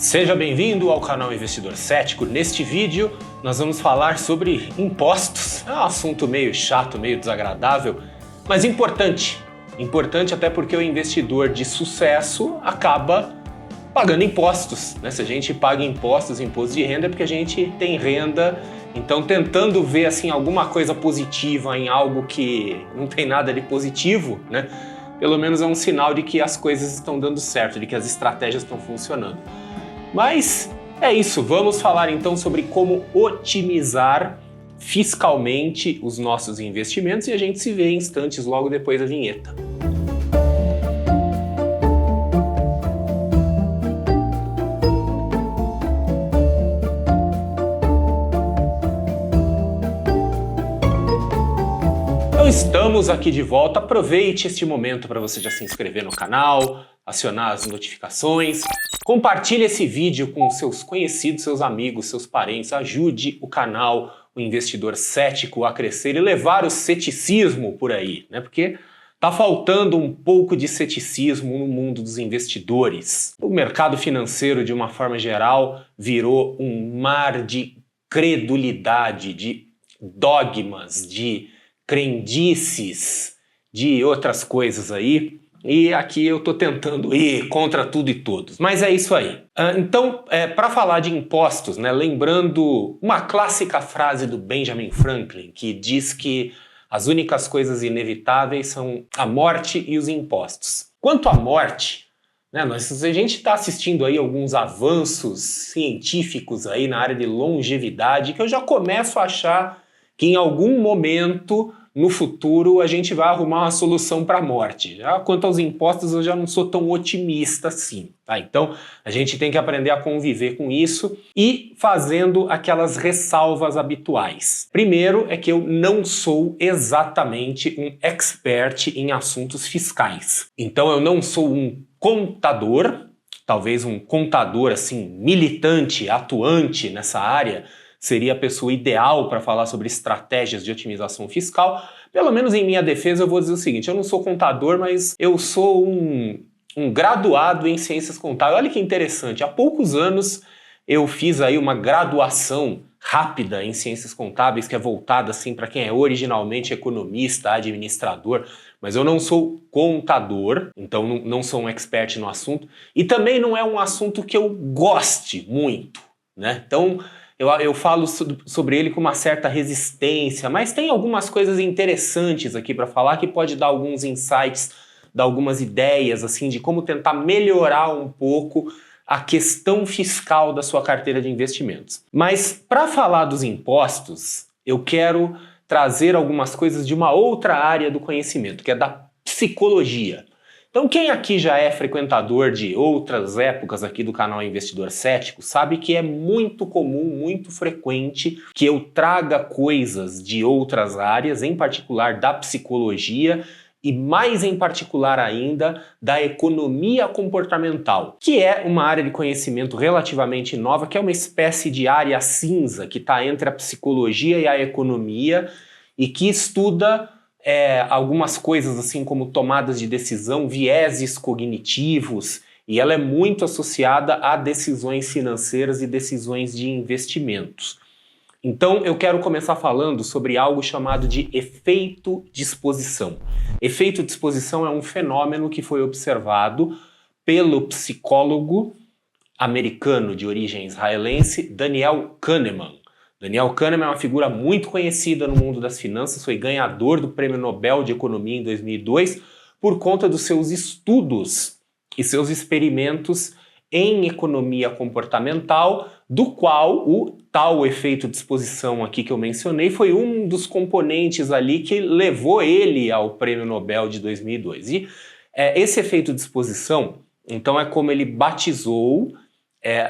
Seja bem-vindo ao canal Investidor Cético. Neste vídeo nós vamos falar sobre impostos. É um assunto meio chato, meio desagradável, mas importante. Importante até porque o investidor de sucesso acaba pagando impostos, né? Se a gente paga impostos, imposto de renda, é porque a gente tem renda. Então, tentando ver assim alguma coisa positiva em algo que não tem nada de positivo, né? Pelo menos é um sinal de que as coisas estão dando certo, de que as estratégias estão funcionando. Mas é isso, vamos falar então sobre como otimizar fiscalmente os nossos investimentos e a gente se vê em instantes logo depois da vinheta. Então estamos aqui de volta, aproveite este momento para você já se inscrever no canal, acionar as notificações, compartilhe esse vídeo com seus conhecidos, seus amigos, seus parentes, ajude o canal, o Investidor Cético a crescer e levar o ceticismo por aí, né? Porque tá faltando um pouco de ceticismo no mundo dos investidores. O mercado financeiro, de uma forma geral, virou um mar de credulidade, de dogmas, de crendices, de outras coisas aí. E aqui eu tô tentando ir contra tudo e todos, mas é isso aí. Então, para falar de impostos, né, lembrando uma clássica frase do Benjamin Franklin, que diz que as únicas coisas inevitáveis são a morte e os impostos. Quanto à morte, né, a gente está assistindo aí alguns avanços científicos aí na área de longevidade que eu já começo a achar que em algum momento no futuro a gente vai arrumar uma solução para a morte. Já quanto aos impostos eu já não sou tão otimista assim, tá? Então a gente tem que aprender a conviver com isso e fazendo aquelas ressalvas habituais. Primeiro é que eu não sou exatamente um expert em assuntos fiscais. Então eu não sou um contador, talvez um contador assim militante, atuante nessa área, seria a pessoa ideal para falar sobre estratégias de otimização fiscal. Pelo menos em minha defesa eu vou dizer o seguinte, eu não sou contador, mas eu sou um graduado em ciências contábeis. Olha que interessante, há poucos anos eu fiz aí uma graduação rápida em ciências contábeis que é voltada assim para quem é originalmente economista, administrador, mas eu não sou contador, então não sou um expert no assunto e também não é um assunto que eu goste muito, né? Então eu falo sobre ele com uma certa resistência, mas tem algumas coisas interessantes aqui para falar que pode dar alguns insights, dar algumas ideias assim de como tentar melhorar um pouco a questão fiscal da sua carteira de investimentos. Mas para falar dos impostos, eu quero trazer algumas coisas de uma outra área do conhecimento, que é da psicologia. Então quem aqui já é frequentador de outras épocas aqui do canal Investidor Cético sabe que é muito comum, muito frequente que eu traga coisas de outras áreas, em particular da psicologia e mais em particular ainda da economia comportamental, que é uma área de conhecimento relativamente nova, que é uma espécie de área cinza que está entre a psicologia e a economia e que estuda algumas coisas assim como tomadas de decisão, vieses cognitivos, e ela é muito associada a decisões financeiras e decisões de investimentos. Então eu quero começar falando sobre algo chamado de efeito disposição. Efeito disposição é um fenômeno que foi observado pelo psicólogo americano de origem israelense Daniel Kahneman. Daniel Kahneman é uma figura muito conhecida no mundo das finanças, foi ganhador do Prêmio Nobel de Economia em 2002 por conta dos seus estudos e seus experimentos em economia comportamental, do qual o tal efeito de exposição aqui que eu mencionei foi um dos componentes ali que levou ele ao Prêmio Nobel de 2002. E esse efeito de exposição, então, é como ele batizou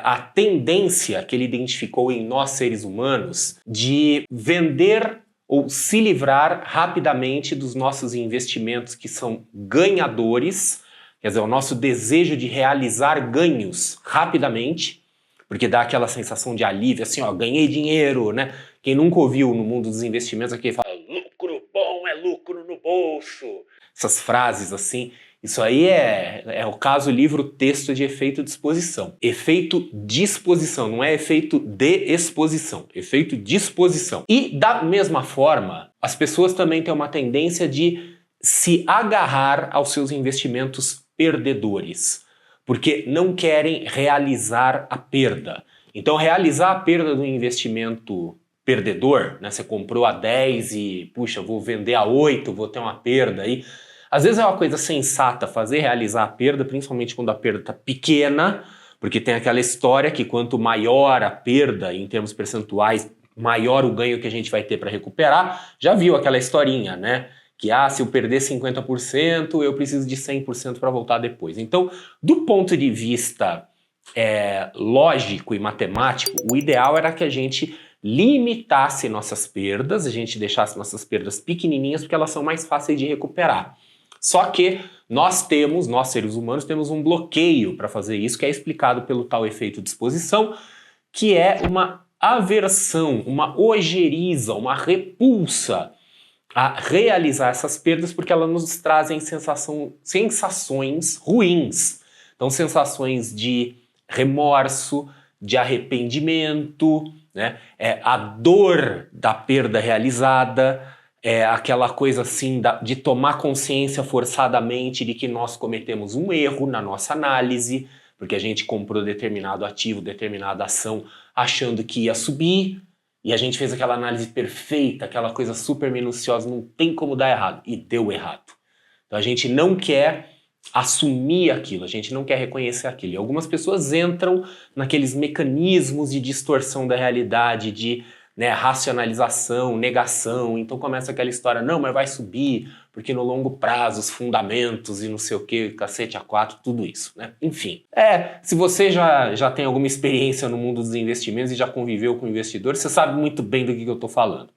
a tendência que ele identificou em nós seres humanos de vender ou se livrar rapidamente dos nossos investimentos que são ganhadores, quer dizer, o nosso desejo de realizar ganhos rapidamente, porque dá aquela sensação de alívio, assim, ó, ganhei dinheiro, né? Quem nunca ouviu no mundo dos investimentos aqui fala, lucro bom é lucro no bolso. Essas frases assim, Isso aí é o caso livro-texto de efeito disposição. Efeito disposição, não é efeito de exposição, efeito disposição. E da mesma forma, as pessoas também têm uma tendência de se agarrar aos seus investimentos perdedores, porque não querem realizar a perda. Então, realizar a perda do investimento perdedor, né? Você comprou a 10 e, puxa, vou vender a 8, vou ter uma perda aí. Às vezes é uma coisa sensata realizar a perda, principalmente quando a perda está pequena, porque tem aquela história que quanto maior a perda em termos percentuais, maior o ganho que a gente vai ter para recuperar. Já viu aquela historinha, né? Que se eu perder 50%, eu preciso de 100% para voltar depois. Então, do ponto de vista lógico e matemático, o ideal era que a gente limitasse nossas perdas, a gente deixasse nossas perdas pequenininhas, porque elas são mais fáceis de recuperar. Só que nós seres humanos, temos um bloqueio para fazer isso, que é explicado pelo tal efeito disposição, que é uma aversão, uma ojeriza, uma repulsa a realizar essas perdas, porque elas nos trazem sensações ruins. Então, sensações de remorso, de arrependimento, né? A dor da perda realizada, aquela coisa assim de tomar consciência forçadamente de que nós cometemos um erro na nossa análise, porque a gente comprou determinado ativo, determinada ação, achando que ia subir, e a gente fez aquela análise perfeita, aquela coisa super minuciosa, não tem como dar errado, e deu errado. Então a gente não quer assumir aquilo, a gente não quer reconhecer aquilo. E algumas pessoas entram naqueles mecanismos de distorção da realidade, de racionalização, negação, então começa aquela história, não, mas vai subir, porque no longo prazo, os fundamentos e não sei o que, cacete A4, tudo isso, né? Enfim, se você já tem alguma experiência no mundo dos investimentos e já conviveu com investidores, você sabe muito bem do que eu tô falando.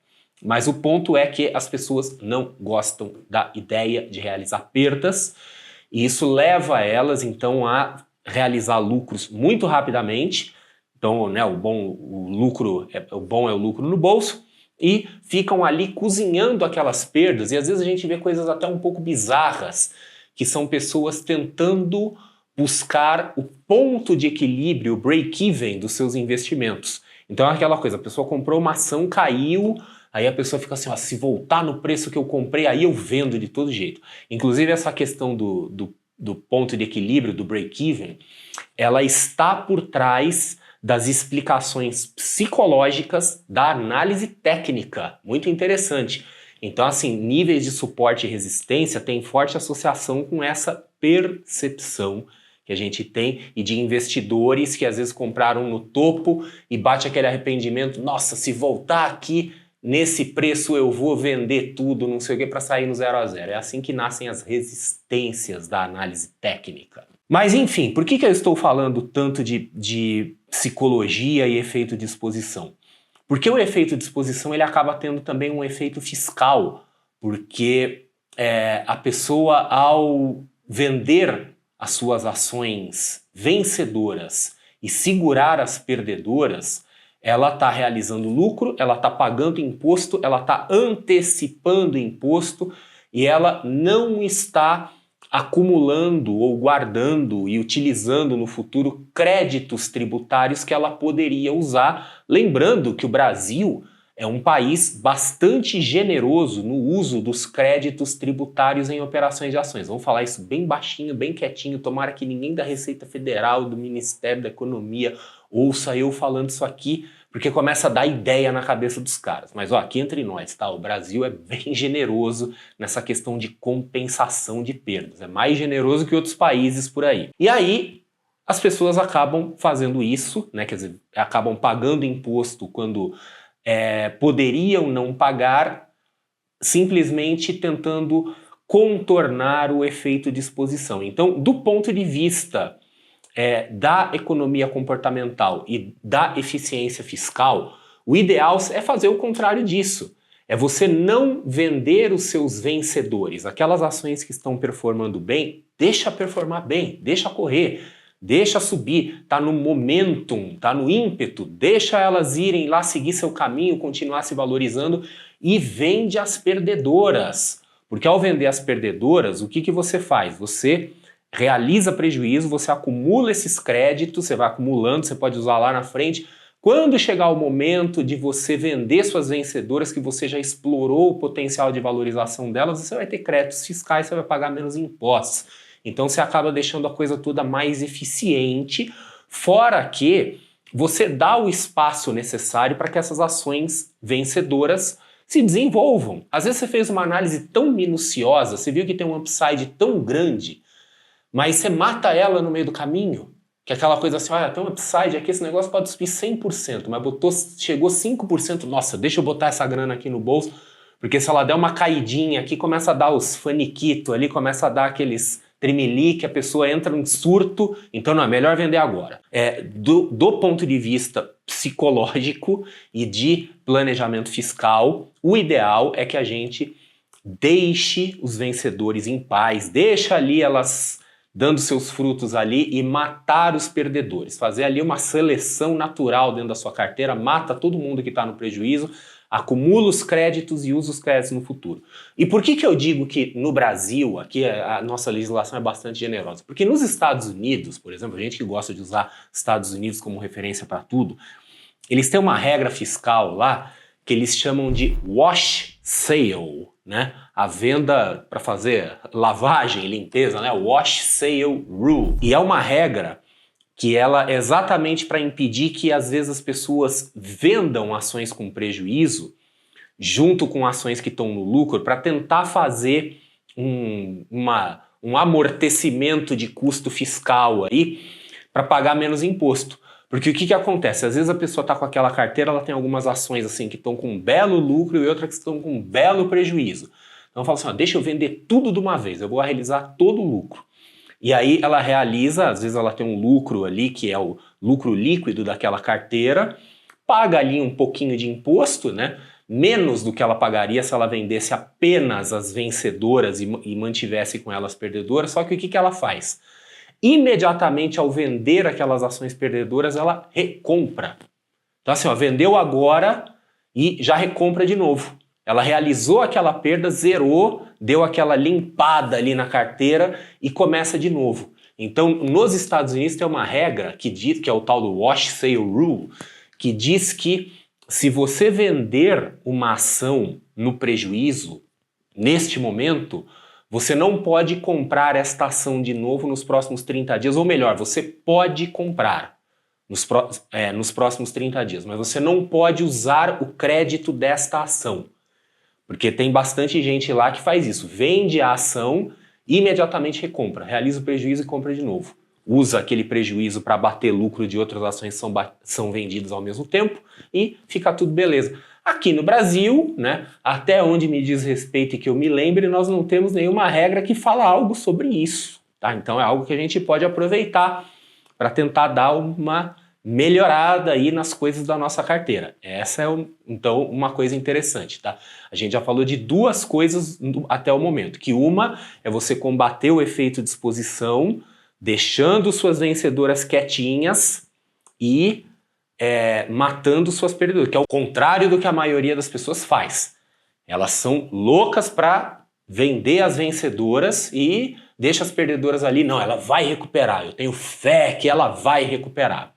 Mas o ponto é que as pessoas não gostam da ideia de realizar perdas, e isso leva elas, então, a realizar lucros muito rapidamente. Então, o lucro é o lucro no bolso, e ficam ali cozinhando aquelas perdas, e às vezes a gente vê coisas até um pouco bizarras, que são pessoas tentando buscar o ponto de equilíbrio, o break-even dos seus investimentos. Então é aquela coisa, a pessoa comprou uma ação, caiu, aí a pessoa fica assim, se voltar no preço que eu comprei, aí eu vendo de todo jeito. Inclusive essa questão do ponto de equilíbrio, do break-even, ela está por trás das explicações psicológicas da análise técnica. Muito interessante. Então, assim, níveis de suporte e resistência têm forte associação com essa percepção que a gente tem e de investidores que às vezes compraram no topo e bate aquele arrependimento, nossa, se voltar aqui nesse preço eu vou vender tudo, não sei o que, para sair no 0 a 0. É assim que nascem as resistências da análise técnica. Mas enfim, por que eu estou falando tanto de psicologia e efeito de exposição? Porque o efeito de exposição ele acaba tendo também um efeito fiscal, porque a pessoa, ao vender as suas ações vencedoras e segurar as perdedoras, ela está realizando lucro, ela está pagando imposto, ela está antecipando imposto e ela não está acumulando ou guardando e utilizando no futuro créditos tributários que ela poderia usar. Lembrando que o Brasil é um país bastante generoso no uso dos créditos tributários em operações de ações. Vamos falar isso bem baixinho, bem quietinho, tomara que ninguém da Receita Federal, do Ministério da Economia ouça eu falando isso aqui, porque começa a dar ideia na cabeça dos caras. Mas aqui entre nós, tá? O Brasil é bem generoso nessa questão de compensação de perdas. É mais generoso que outros países por aí. E aí, as pessoas acabam fazendo isso, né? Quer dizer, acabam pagando imposto quando poderiam não pagar, simplesmente tentando contornar o efeito de exposição. Então, do ponto de vista da economia comportamental e da eficiência fiscal, o ideal é fazer o contrário disso. É você não vender os seus vencedores. Aquelas ações que estão performando bem, deixa performar bem, deixa correr, deixa subir, tá no momentum, tá no ímpeto, deixa elas irem lá seguir seu caminho, continuar se valorizando e vende as perdedoras. Porque ao vender as perdedoras, o que você faz? Você realiza prejuízo, você acumula esses créditos, você vai acumulando, você pode usar lá na frente. Quando chegar o momento de você vender suas vencedoras, que você já explorou o potencial de valorização delas, você vai ter créditos fiscais, você vai pagar menos impostos. Então você acaba deixando a coisa toda mais eficiente, fora que você dá o espaço necessário para que essas ações vencedoras se desenvolvam. Às vezes você fez uma análise tão minuciosa, você viu que tem um upside tão grande, mas você mata ela no meio do caminho, que é aquela coisa assim, olha, tem um upside aqui, esse negócio pode subir 100%, mas chegou 5%, nossa, deixa eu botar essa grana aqui no bolso, porque se ela der uma caidinha aqui, começa a dar os faniquito ali, começa a dar aqueles tremelique, a pessoa entra em surto, então não, é melhor vender agora. Do ponto de vista psicológico e de planejamento fiscal, o ideal é que a gente deixe os vencedores em paz, deixa ali elas dando seus frutos ali e matar os perdedores, fazer ali uma seleção natural dentro da sua carteira, mata todo mundo que está no prejuízo, acumula os créditos e usa os créditos no futuro. E por que eu digo que no Brasil, aqui a nossa legislação é bastante generosa? Porque nos Estados Unidos, por exemplo, a gente que gosta de usar Estados Unidos como referência para tudo, eles têm uma regra fiscal lá que eles chamam de wash sale, né? A venda para fazer lavagem, limpeza, né? Wash sale rule. E é uma regra que ela é exatamente para impedir que às vezes as pessoas vendam ações com prejuízo junto com ações que estão no lucro para tentar fazer um amortecimento de custo fiscal aí para pagar menos imposto. Porque o que acontece? Às vezes a pessoa está com aquela carteira, ela tem algumas ações assim que estão com um belo lucro e outras que estão com um belo prejuízo. Então fala assim, ó, deixa eu vender tudo de uma vez, eu vou realizar todo o lucro. E aí ela realiza, às vezes ela tem um lucro ali, que é o lucro líquido daquela carteira, paga ali um pouquinho de imposto, né? Menos do que ela pagaria se ela vendesse apenas as vencedoras e mantivesse com elas perdedoras, só que o que ela faz? Imediatamente ao vender aquelas ações perdedoras, ela recompra. Então assim, ó, vendeu agora e já recompra de novo. Ela realizou aquela perda, zerou, deu aquela limpada ali na carteira e começa de novo. Então, nos Estados Unidos tem uma regra que diz, que é o tal do wash sale rule, que diz que se você vender uma ação no prejuízo, neste momento, você não pode comprar esta ação de novo nos próximos 30 dias, ou melhor, você pode comprar nos próximos 30 dias, mas você não pode usar o crédito desta ação. Porque tem bastante gente lá que faz isso, vende a ação e imediatamente recompra, realiza o prejuízo e compra de novo. Usa aquele prejuízo para bater lucro de outras ações que são vendidas ao mesmo tempo e fica tudo beleza. Aqui no Brasil, né, até onde me diz respeito e que eu me lembre, nós não temos nenhuma regra que fala algo sobre isso. Tá? Então é algo que a gente pode aproveitar para tentar dar uma melhorada aí nas coisas da nossa carteira. Essa é, então, uma coisa interessante, tá? A gente já falou de duas coisas até o momento, que uma é você combater o efeito de exposição, deixando suas vencedoras quietinhas e matando suas perdedoras, que é o contrário do que a maioria das pessoas faz. Elas são loucas para vender as vencedoras e deixa as perdedoras ali. Não, ela vai recuperar, eu tenho fé que ela vai recuperar.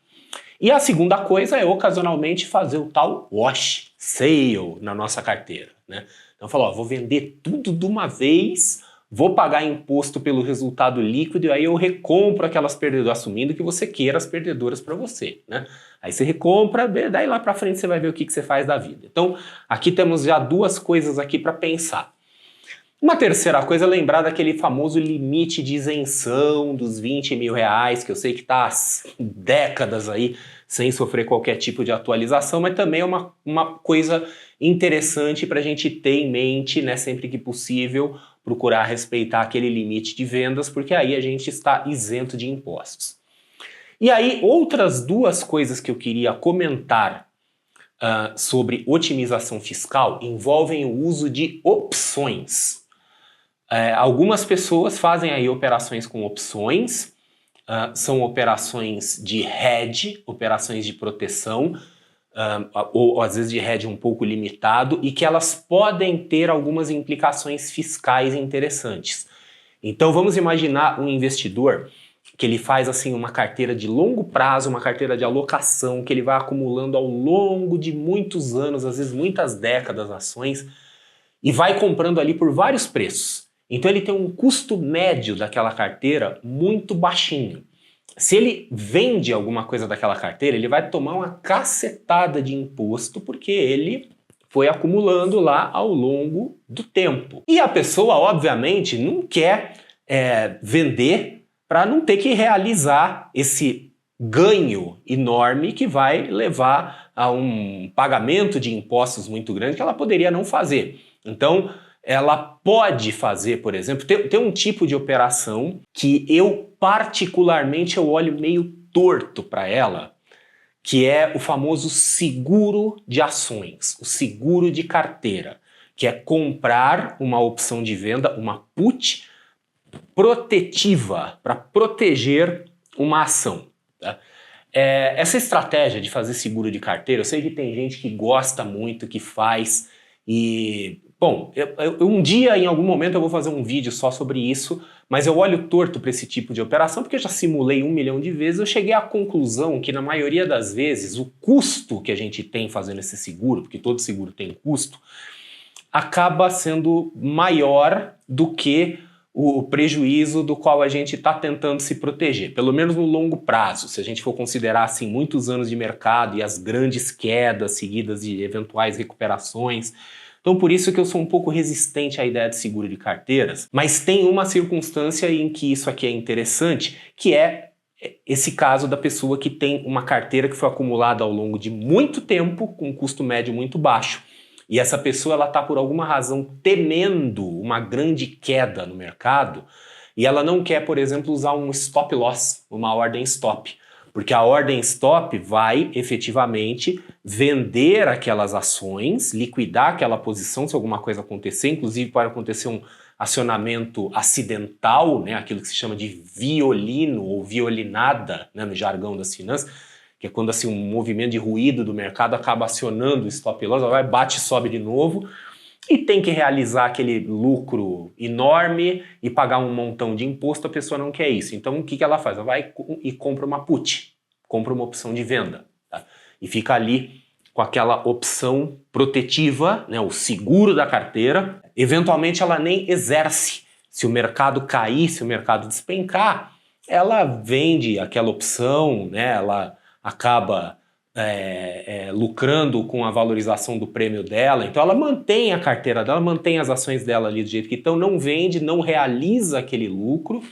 E a segunda coisa é ocasionalmente fazer o tal wash sale na nossa carteira, né? Então fala, ó, vou vender tudo de uma vez, vou pagar imposto pelo resultado líquido e aí eu recompro aquelas perdedoras, assumindo que você queira as perdedoras para você, né? Aí você recompra, daí lá para frente você vai ver o que você faz da vida. Então aqui temos já duas coisas aqui para pensar. Uma terceira coisa é lembrar daquele famoso limite de isenção dos 20 mil reais, que eu sei que está há décadas aí sem sofrer qualquer tipo de atualização, mas também é uma coisa interessante para a gente ter em mente, né, sempre que possível, procurar respeitar aquele limite de vendas, porque aí a gente está isento de impostos. E aí, outras duas coisas que eu queria comentar sobre otimização fiscal envolvem o uso de opções. Algumas pessoas fazem aí operações com opções, são operações de hedge, operações de proteção, ou às vezes de hedge um pouco limitado, e que elas podem ter algumas implicações fiscais interessantes. Então vamos imaginar um investidor que ele faz assim uma carteira de longo prazo, uma carteira de alocação, que ele vai acumulando ao longo de muitos anos, às vezes muitas décadas, ações, e vai comprando ali por vários preços. Então ele tem um custo médio daquela carteira muito baixinho. Se ele vende alguma coisa daquela carteira, ele vai tomar uma cacetada de imposto porque ele foi acumulando lá ao longo do tempo. E a pessoa, obviamente, não quer vender para não ter que realizar esse ganho enorme que vai levar a um pagamento de impostos muito grande que ela poderia não fazer. Então, ela pode fazer, por exemplo, tem um tipo de operação que eu particularmente eu olho meio torto para ela, que é o famoso seguro de ações, o seguro de carteira, que é comprar uma opção de venda, uma put protetiva, para proteger uma ação. Tá? Essa estratégia de fazer seguro de carteira, eu sei que tem gente que gosta muito, que faz, e... Bom, um dia, em algum momento, eu vou fazer um vídeo só sobre isso, mas eu olho torto para esse tipo de operação porque eu já simulei 1 milhão de vezes. Eu cheguei à conclusão que, na maioria das vezes, o custo que a gente tem fazendo esse seguro, porque todo seguro tem custo, acaba sendo maior do que o prejuízo do qual a gente está tentando se proteger, pelo menos no longo prazo. Se a gente for considerar assim, muitos anos de mercado e as grandes quedas seguidas de eventuais recuperações. Então por isso que eu sou um pouco resistente à ideia de seguro de carteiras, mas tem uma circunstância em que isso aqui é interessante, que é esse caso da pessoa que tem uma carteira que foi acumulada ao longo de muito tempo, com um custo médio muito baixo, e essa pessoa ela está por alguma razão temendo uma grande queda no mercado, e ela não quer, por exemplo, usar um stop loss, uma ordem stop, porque a ordem stop vai efetivamente vender aquelas ações, liquidar aquela posição se alguma coisa acontecer, inclusive pode acontecer um acionamento acidental, né, aquilo que se chama de violino ou violinada, né, no jargão das finanças, que é quando assim, um movimento de ruído do mercado acaba acionando o stop loss, ela vai, bate e sobe de novo, e tem que realizar aquele lucro enorme e pagar um montão de imposto. A pessoa não quer isso. Então o que ela faz? Ela vai e compra uma put, compra uma opção de venda, tá? E fica ali com aquela opção protetiva, né, o seguro da carteira. Eventualmente ela nem exerce. Se o mercado cair, se o mercado despencar, ela vende aquela opção, né, ela acaba lucrando com a valorização do prêmio dela, então ela mantém a carteira dela, mantém as ações dela ali do jeito que estão, não vende, não realiza aquele lucro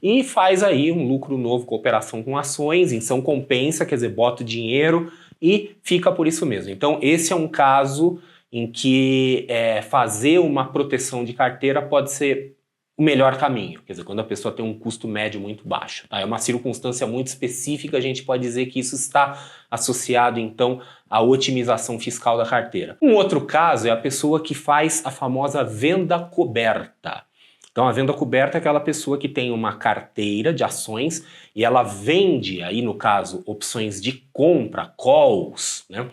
e faz aí um lucro novo com operação com ações, em São Compensa, quer dizer, bota o dinheiro e fica por isso mesmo. Então esse é um caso em que fazer uma proteção de carteira pode ser o melhor caminho, quer dizer, quando a pessoa tem um custo médio muito baixo. Tá? É uma circunstância muito específica, a gente pode dizer que isso está associado, então, à otimização fiscal da carteira. Um outro caso é a pessoa que faz a famosa venda coberta. Então, a venda coberta é aquela pessoa que tem uma carteira de ações e ela vende, aí no caso, opções de compra, calls, né,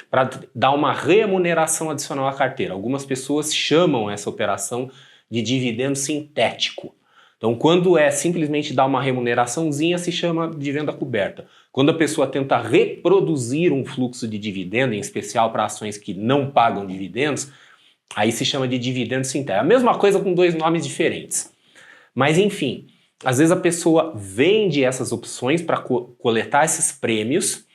para dar uma remuneração adicional à carteira. Algumas pessoas chamam essa operação de dividendo sintético. Então, quando é simplesmente dar uma remuneraçãozinha, se chama de venda coberta. Quando a pessoa tenta reproduzir um fluxo de dividendo, em especial para ações que não pagam dividendos, aí se chama de dividendo sintético. A mesma coisa com 2 nomes diferentes. Mas, enfim, às vezes a pessoa vende essas opções para coletar esses prêmios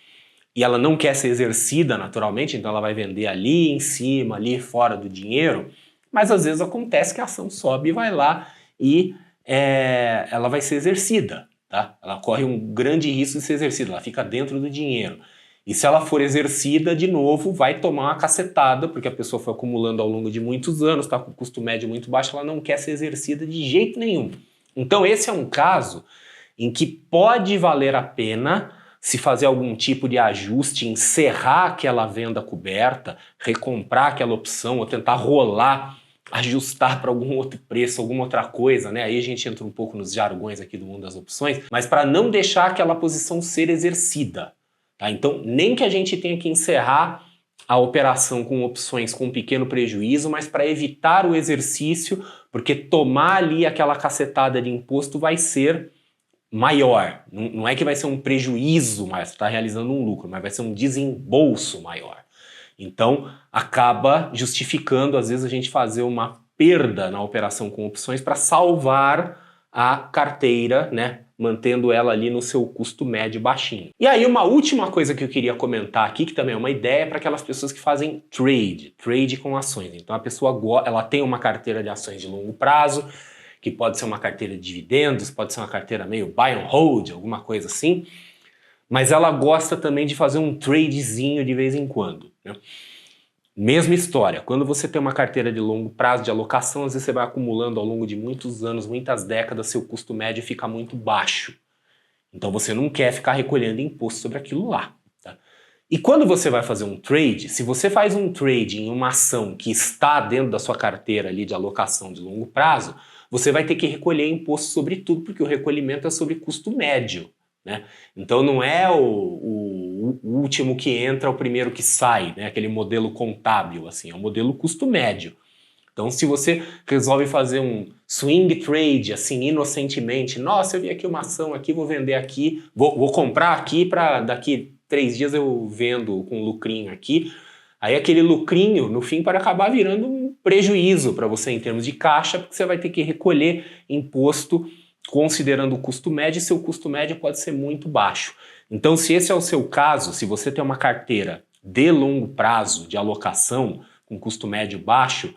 e ela não quer ser exercida naturalmente, então ela vai vender ali em cima, ali fora do dinheiro. Mas às vezes acontece que a ação sobe e vai lá e ela vai ser exercida, tá? Ela corre um grande risco de ser exercida, ela fica dentro do dinheiro. E se ela for exercida, de novo, vai tomar uma cacetada, porque a pessoa foi acumulando ao longo de muitos anos, está com custo médio muito baixo, ela não quer ser exercida de jeito nenhum. Então esse é um caso em que pode valer a pena se fazer algum tipo de ajuste, encerrar aquela venda coberta, recomprar aquela opção ou tentar rolar, ajustar para algum outro preço, alguma outra coisa, né? Aí a gente entra um pouco nos jargões aqui do mundo das opções, mas para não deixar aquela posição ser exercida. tá? Então, nem que a gente tenha que encerrar a operação com opções com pequeno prejuízo, mas para evitar o exercício, porque tomar ali aquela cacetada de imposto vai ser maior. Não é que vai ser um prejuízo, mas você está realizando um lucro, mas vai ser um desembolso maior. Então, acaba justificando, às vezes, a gente fazer uma perda na operação com opções para salvar a carteira, né? Mantendo ela ali no seu custo médio baixinho. E aí, uma última coisa que eu queria comentar aqui, que também é uma ideia para aquelas pessoas que fazem trade com ações. Então, a pessoa ela tem uma carteira de ações de longo prazo, que pode ser uma carteira de dividendos, pode ser uma carteira meio buy and hold, alguma coisa assim, mas ela gosta também de fazer um tradezinho de vez em quando, né? Mesma história, quando você tem uma carteira de longo prazo de alocação, às vezes você vai acumulando ao longo de muitos anos, muitas décadas, seu custo médio fica muito baixo. Então você não quer ficar recolhendo imposto sobre aquilo lá, tá? E quando você vai fazer um trade, se você faz um trade em uma ação que está dentro da sua carteira ali de alocação de longo prazo, você vai ter que recolher imposto sobre tudo, porque o recolhimento é sobre custo médio, né? Então não é o último que entra, o primeiro que sai, né? Aquele modelo contábil, assim, é um modelo custo médio. Então se você resolve fazer um swing trade, assim, inocentemente, nossa, eu vi aqui uma ação aqui, vou vender aqui, vou comprar aqui para daqui 3 dias eu vendo com lucrinho aqui, aí aquele lucrinho, no fim, pode acabar virando um prejuízo para você em termos de caixa, porque você vai ter que recolher imposto considerando o custo médio, e seu custo médio pode ser muito baixo. Então, se esse é o seu caso, se você tem uma carteira de longo prazo, de alocação, com custo médio baixo,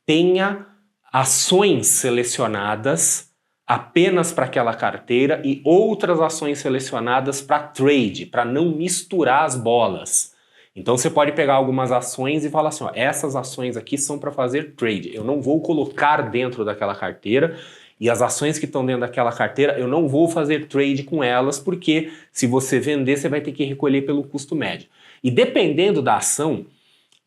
tenha ações selecionadas apenas para aquela carteira e outras ações selecionadas para trade, para não misturar as bolas. Então você pode pegar algumas ações e falar assim, ó, essas ações aqui são para fazer trade, eu não vou colocar dentro daquela carteira, e as ações que estão dentro daquela carteira, eu não vou fazer trade com elas, porque se você vender, você vai ter que recolher pelo custo médio. E dependendo da ação,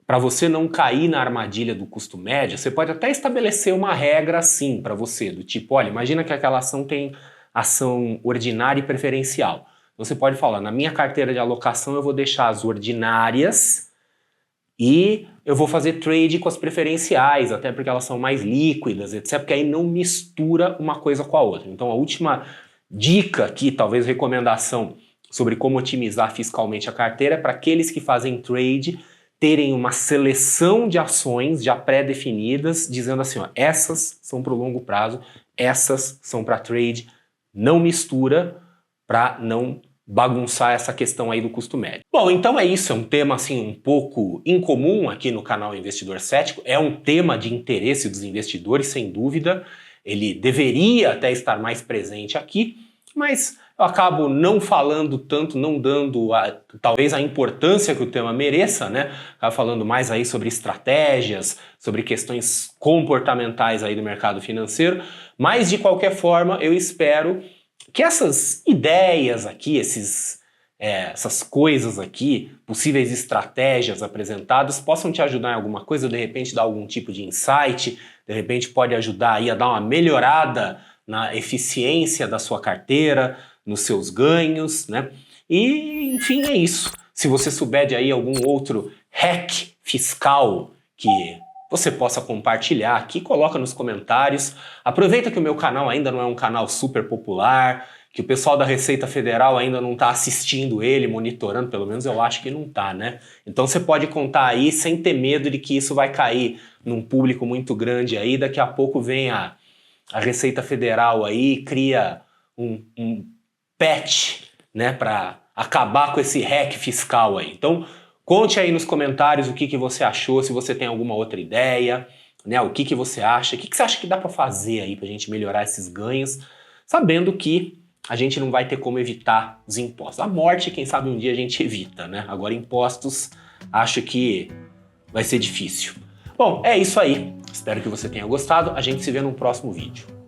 para você não cair na armadilha do custo médio, você pode até estabelecer uma regra assim para você, do tipo, olha, imagina que aquela ação tem ação ordinária e preferencial. Você pode falar, na minha carteira de alocação eu vou deixar as ordinárias e eu vou fazer trade com as preferenciais, até porque elas são mais líquidas, etc. Porque aí não mistura uma coisa com a outra. Então a última dica aqui, talvez recomendação sobre como otimizar fiscalmente a carteira, é para aqueles que fazem trade terem uma seleção de ações já pré-definidas, dizendo assim, ó, essas são para o longo prazo, essas são para trade, não mistura para não bagunçar essa questão aí do custo médio. Bom, então é isso, é um tema assim um pouco incomum aqui no canal Investidor Cético, é um tema de interesse dos investidores, sem dúvida, ele deveria até estar mais presente aqui, mas eu acabo não falando tanto, não dando talvez a importância que o tema mereça, né? Acabo falando mais aí sobre estratégias, sobre questões comportamentais aí do mercado financeiro, mas de qualquer forma eu espero que essas ideias aqui, essas coisas aqui, possíveis estratégias apresentadas, possam te ajudar em alguma coisa, de repente dar algum tipo de insight, de repente pode ajudar aí a dar uma melhorada na eficiência da sua carteira, nos seus ganhos, né? E, enfim, é isso. Se você souber de aí algum outro hack fiscal que você possa compartilhar aqui, coloca nos comentários. Aproveita que o meu canal ainda não é um canal super popular, que o pessoal da Receita Federal ainda não está assistindo ele, monitorando, pelo menos eu acho que não está, né? Então você pode contar aí sem ter medo de que isso vai cair num público muito grande aí, daqui a pouco vem a Receita Federal aí e cria um patch, né, para acabar com esse hack fiscal aí. Então, conte aí nos comentários o que você achou, se você tem alguma outra ideia, né, o que você acha, o que você acha que dá para fazer aí para a gente melhorar esses ganhos, sabendo que a gente não vai ter como evitar os impostos. A morte, quem sabe um dia a gente evita, né? Agora impostos, acho que vai ser difícil. Bom, é isso aí. Espero que você tenha gostado. A gente se vê no próximo vídeo.